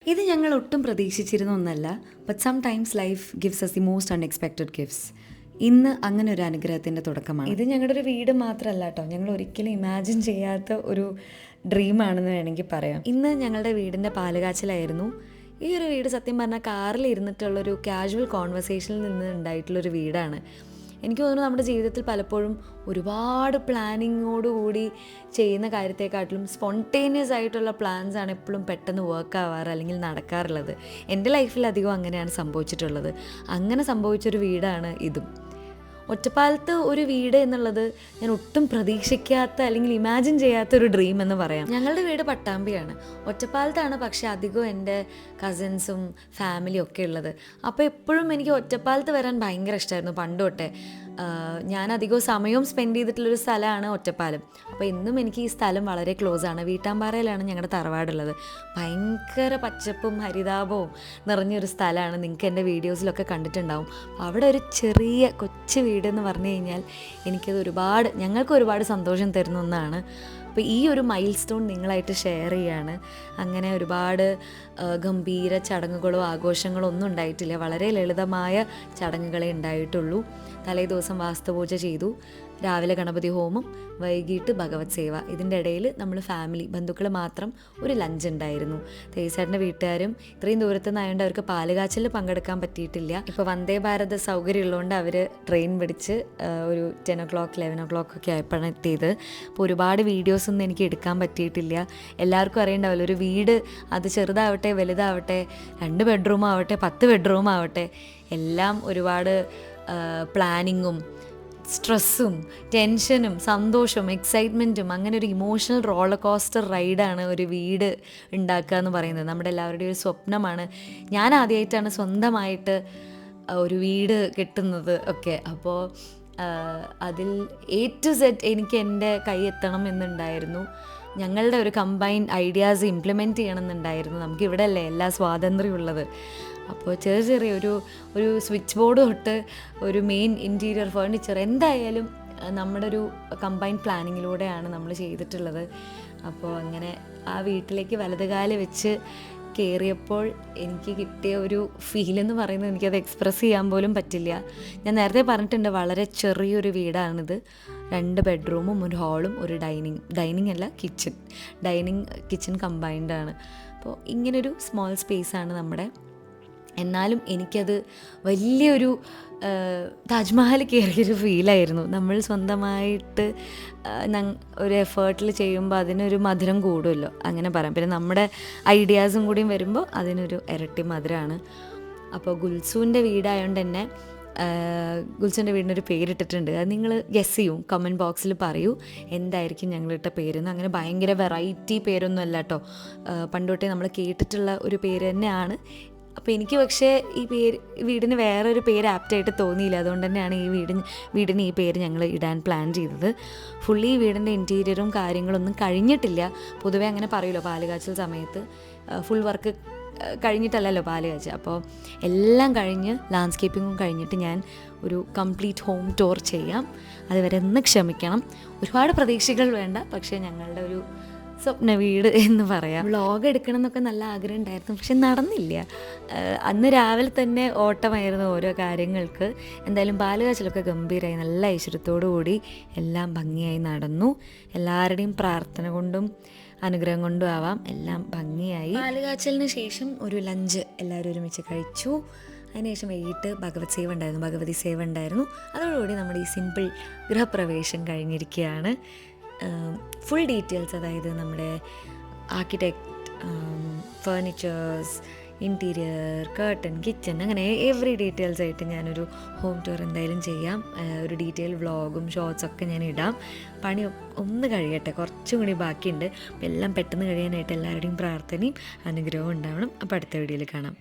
ഇത് ഞങ്ങൾ ഒട്ടും പ്രതീക്ഷിച്ചിരുന്ന ഒന്നല്ല. But sometimes life gives us the most unexpected gifts. ഇന്ന് അങ്ങനെ ഒരു അനുഗ്രഹത്തിൻ്റെ തുടക്കമാണ്. ഇത് ഞങ്ങളുടെ ഒരു വീട് മാത്രമല്ല കേട്ടോ, ഞങ്ങൾ ഒരിക്കലും ഇമാജിൻ ചെയ്യാത്ത ഒരു ഡ്രീമാണെന്ന് വേണമെങ്കിൽ പറയാം. ഇന്ന് ഞങ്ങളുടെ വീടിൻ്റെ പാലുകാച്ചിലായിരുന്നു. ഈ ഒരു വീട് സത്യം പറഞ്ഞാൽ കാറിൽ ഇരുന്നിട്ടുള്ളൊരു കാഷ്വൽ കോൺവെർസേഷനിൽ നിന്ന് ഉണ്ടായിട്ടുള്ളൊരു വീടാണ്. എനിക്ക് തോന്നുന്നു നമ്മുടെ ജീവിതത്തിൽ പലപ്പോഴും ഒരുപാട് പ്ലാനിങ്ങോടുകൂടി ചെയ്യുന്ന കാര്യത്തെക്കാട്ടിലും സ്പോണ്ടേനിയസ് ആയിട്ടുള്ള പ്ലാൻസാണ് എപ്പോഴും പെട്ടെന്ന് വർക്ക് ആവാറ് അല്ലെങ്കിൽ നടക്കാറുള്ളത്. എൻ്റെ ലൈഫിൽ അധികം അങ്ങനെയാണ് സംഭവിച്ചിട്ടുള്ളത്. അങ്ങനെ സംഭവിച്ചൊരു വീടാണ് ഇതും. ഒറ്റപ്പാലത്ത് ഒരു വീട് എന്നുള്ളത് ഞാൻ ഒട്ടും പ്രതീക്ഷിക്കാത്ത അല്ലെങ്കിൽ ഇമാജിൻ ചെയ്യാത്ത ഒരു ഡ്രീം എന്ന് പറയാം. ഞങ്ങളുടെ വീട് പട്ടാമ്പിയാണ്, ഒറ്റപ്പാലത്താണ്. പക്ഷേ അധികം എൻ്റെ കസിൻസും ഫാമിലിയും ഒക്കെ ഉള്ളത്. അപ്പോൾ എപ്പോഴും എനിക്ക് ഒറ്റപ്പാലത്ത് വരാൻ ഭയങ്കര ഇഷ്ടമായിരുന്നു പണ്ട് തൊട്ടേ. ഞാൻ അധികം സമയവും സ്പെൻഡ് ചെയ്തിട്ടുള്ളൊരു സ്ഥലമാണ് ഒറ്റപ്പാലം. അപ്പോൾ ഇന്നും എനിക്ക് ഈ സ്ഥലം വളരെ ക്ലോസ് ആണ്. വീട്ടാമ്പാറയിലാണ് ഞങ്ങളുടെ തറവാടുള്ളത്. ഭയങ്കര പച്ചപ്പും ഹരിതാപവും നിറഞ്ഞൊരു സ്ഥലമാണ്. നിങ്ങൾക്ക് എൻ്റെ വീഡിയോസിലൊക്കെ കണ്ടിട്ടുണ്ടാവും. അവിടെ ഒരു ചെറിയ കൊച്ചു വീടെന്ന് പറഞ്ഞു കഴിഞ്ഞാൽ ഞങ്ങൾക്ക് ഒരുപാട് സന്തോഷം തരുന്ന ഒന്നാണ്. അപ്പോൾ ഈ ഒരു മൈൽ സ്റ്റോൺ നിങ്ങളായിട്ട് ഷെയർ ചെയ്യാണ്. അങ്ങനെ ഒരുപാട് ഗംഭീര ചടങ്ങുകളോ ആഘോഷങ്ങളോ ഒന്നും ഉണ്ടായിട്ടില്ല. വളരെ ലളിതമായ ചടങ്ങുകളെ ഉണ്ടായിട്ടുള്ളൂ. തലേ ദിവസം വാസ്തുപൂജ ചെയ്തു, രാവിലെ ഗണപതി ഹോമം, വൈകിട്ട് ഭഗവത് സേവ. ഇതിൻ്റെ ഇടയിൽ നമ്മൾ ഫാമിലി ബന്ധുക്കൾ മാത്രം ഒരു ലഞ്ച് ഉണ്ടായിരുന്നു. തേജേട്ടൻ്റെ വീട്ടുകാരും ഇത്രയും ദൂരത്തു നിന്നായതുകൊണ്ട് അവർക്ക് പാലുകാച്ചലിൽ പങ്കെടുക്കാൻ പറ്റിയിട്ടില്ല. ഇപ്പോൾ വന്ദേ ഭാരത് സൗകര്യം ഉള്ളതുകൊണ്ട് അവർ ട്രെയിൻ പിടിച്ച് ഒരു 10 o'clock 11 o'clock ഒക്കെ ആയപ്പോഴാണ് എത്തിയത്. അപ്പോൾ ഒരുപാട് വീഡിയോസൊന്നും എനിക്ക് എടുക്കാൻ പറ്റിയിട്ടില്ല. എല്ലാവർക്കും അറിയണ്ടാവില്ല, ഒരു വീട് അത് ചെറുതാവട്ടെ വലുതാവട്ടെ, 2 bedroom ആവട്ടെ 10 bedroom ആവട്ടെ, എല്ലാം ഒരുപാട് പ്ലാനിങ്ങും സ്ട്രെസ്സും ടെൻഷനും സന്തോഷവും എക്സൈറ്റ്മെൻറ്റും അങ്ങനെ ഒരു ഇമോഷണൽ റോളർ കോസ്റ്റർ റൈഡാണ് ഒരു വീട് ഉണ്ടാക്കുക എന്ന് പറയുന്നത്. നമ്മുടെ എല്ലാവരുടെയും ഒരു സ്വപ്നമാണ്. ഞാൻ ആദ്യമായിട്ടാണ് സ്വന്തമായിട്ട് ഒരു വീട് കെട്ടുന്നത് ഒക്കെ. അപ്പോൾ അതിൽ A to Z എനിക്ക് എൻ്റെ കൈ എത്തണം എന്നുണ്ടായിരുന്നു. ഞങ്ങളുടെ ഒരു കമ്പൈൻഡ് ഐഡിയാസ് ഇംപ്ലിമെൻറ്റ് ചെയ്യണമെന്നുണ്ടായിരുന്നു. നമുക്കിവിടെ അല്ലേ എല്ലാ സ്വാതന്ത്ര്യം ഉള്ളത്. അപ്പോൾ ചെറിയ ഒരു സ്വിച്ച് ബോർഡ് തൊട്ട് ഒരു മെയിൻ ഇൻറ്റീരിയർ ഫർണിച്ചർ എന്തായാലും നമ്മുടെ ഒരു കമ്പൈൻഡ് പ്ലാനിങ്ങിലൂടെയാണ് നമ്മൾ ചെയ്തിട്ടുള്ളത്. അപ്പോൾ അങ്ങനെ ആ വീട്ടിലേക്ക് വലതുകാല് വെച്ച് കയറിയപ്പോൾ എനിക്ക് കിട്ടിയ ഒരു ഫീലെന്ന് പറയുന്നത് എനിക്കത് എക്സ്പ്രസ് ചെയ്യാൻ പോലും പറ്റില്ല. ഞാൻ നേരത്തെ പറഞ്ഞിട്ടുണ്ട്, വളരെ ചെറിയൊരു വീടാണിത്. 2 bedroom ഒരു ഹാളും ഒരു ഡൈനിങ് അല്ല കിച്ചൺ കമ്പൈൻഡാണ്. അപ്പോൾ ഇങ്ങനൊരു സ്മോൾ സ്പേസാണ് നമ്മുടെ. എന്നാലും എനിക്കത് വലിയൊരു താജ്മഹൽ കയറിയൊരു ഫീലായിരുന്നു. നമ്മൾ സ്വന്തമായിട്ട് ഒരു എഫേർട്ടിൽ ചെയ്യുമ്പോൾ അതിനൊരു മധുരം കൂടുമല്ലോ, അങ്ങനെ പറയാം. പിന്നെ നമ്മുടെ ഐഡിയാസും കൂടിയും വരുമ്പോൾ അതിനൊരു ഇരട്ടി മധുരമാണ്. അപ്പോൾ ഗുൽസൂൻ്റെ വീടായതുകൊണ്ട് തന്നെ ഗുൽസൂൻ്റെ വീടിനൊരു പേരിട്ടിട്ടുണ്ട്. അത് നിങ്ങൾ ഗെസ് ചെയ്യും, കമൻറ്റ് ബോക്സിൽ പറയൂ എന്തായിരിക്കും ഞങ്ങളിട്ട പേരെന്ന്. അങ്ങനെ ഭയങ്കര വെറൈറ്റി പേരൊന്നും അല്ല കേട്ടോ, പണ്ടോട്ടേ നമ്മൾ കേട്ടിട്ടുള്ള ഒരു പേര് തന്നെയാണ്. അപ്പോൾ എനിക്ക് പക്ഷേ ഈ വീടിന് വേറൊരു പേര് ആപ്റ്റായിട്ട് തോന്നിയില്ല. അതുകൊണ്ട് തന്നെയാണ് ഈ വീടിന് ഈ പേര് ഞങ്ങൾ ഇടാൻ പ്ലാൻ ചെയ്തത്. ഫുള്ളി ഈ വീടിൻ്റെ ഇൻറ്റീരിയറും കാര്യങ്ങളൊന്നും കഴിഞ്ഞിട്ടില്ല. പൊതുവേ അങ്ങനെ പറയുമല്ലോ, പാലുകാച്ചൽ സമയത്ത് ഫുൾ വർക്ക് കഴിഞ്ഞിട്ടല്ലല്ലോ പാലുകാച്ചൽ. അപ്പോൾ എല്ലാം കഴിഞ്ഞ് ലാൻഡ്സ്കേപ്പിങ്ങും കഴിഞ്ഞിട്ട് ഞാൻ ഒരു കംപ്ലീറ്റ് ഹോം ടൂർ ചെയ്യാം. അതുവരെ ഒന്ന് ക്ഷമിക്കണം. ഒരുപാട് പ്രതീക്ഷകൾ വേണ്ട, പക്ഷേ ഞങ്ങളുടെ ഒരു സ്വപ്ന വീട് എന്ന് പറയാം. വ്ളോഗ് എടുക്കണം എന്നൊക്കെ നല്ല ആഗ്രഹം ഉണ്ടായിരുന്നു, പക്ഷെ നടന്നില്ല. അന്ന് രാവിലെ തന്നെ ഓട്ടമായിരുന്നു ഓരോ കാര്യങ്ങൾക്ക്. എന്തായാലും പാലുകാച്ചലൊക്കെ ഗംഭീരമായി, നല്ല ഐശ്വര്യത്തോടു കൂടി എല്ലാം ഭംഗിയായി നടന്നു. എല്ലാവരുടെയും പ്രാർത്ഥന കൊണ്ടും അനുഗ്രഹം കൊണ്ടും ആവാം, എല്ലാം ഭംഗിയായി. പാലുകാച്ചലിന് ശേഷം ഒരു ലഞ്ച് എല്ലാവരും ഒരുമിച്ച് കഴിച്ചു. അതിനുശേഷം വൈകിട്ട് ഭഗവതി സേവ ഉണ്ടായിരുന്നു. അതോടുകൂടി നമ്മുടെ ഈ സിമ്പിൾ ഗൃഹപ്രവേശം കഴിഞ്ഞിരിക്കുകയാണ്. ഫുൾ ഡീറ്റെയിൽസ്, അതായത് നമ്മുടെ architect, furnitures, interior, curtain, kitchen, അങ്ങനെ എവറി ഡീറ്റെയിൽസ് ആയിട്ട് ഞാനൊരു ഹോം ടൂർ എന്തായാലും ചെയ്യാം. ഒരു ഡീറ്റെയിൽ വ്ളോഗും ഷോർട്സൊക്കെ ഞാൻ ഇടാം. പണി ഒന്ന് കഴിയട്ടെ, കുറച്ചും കൂടി ബാക്കിയുണ്ട്. എല്ലാം പെട്ടെന്ന് കഴിയാനായിട്ട് എല്ലാവരുടെയും പ്രാർത്ഥനയും അനുഗ്രഹവും ഉണ്ടാവണം. അപ്പോൾ അടുത്ത വീഡിയോയിൽ കാണാം.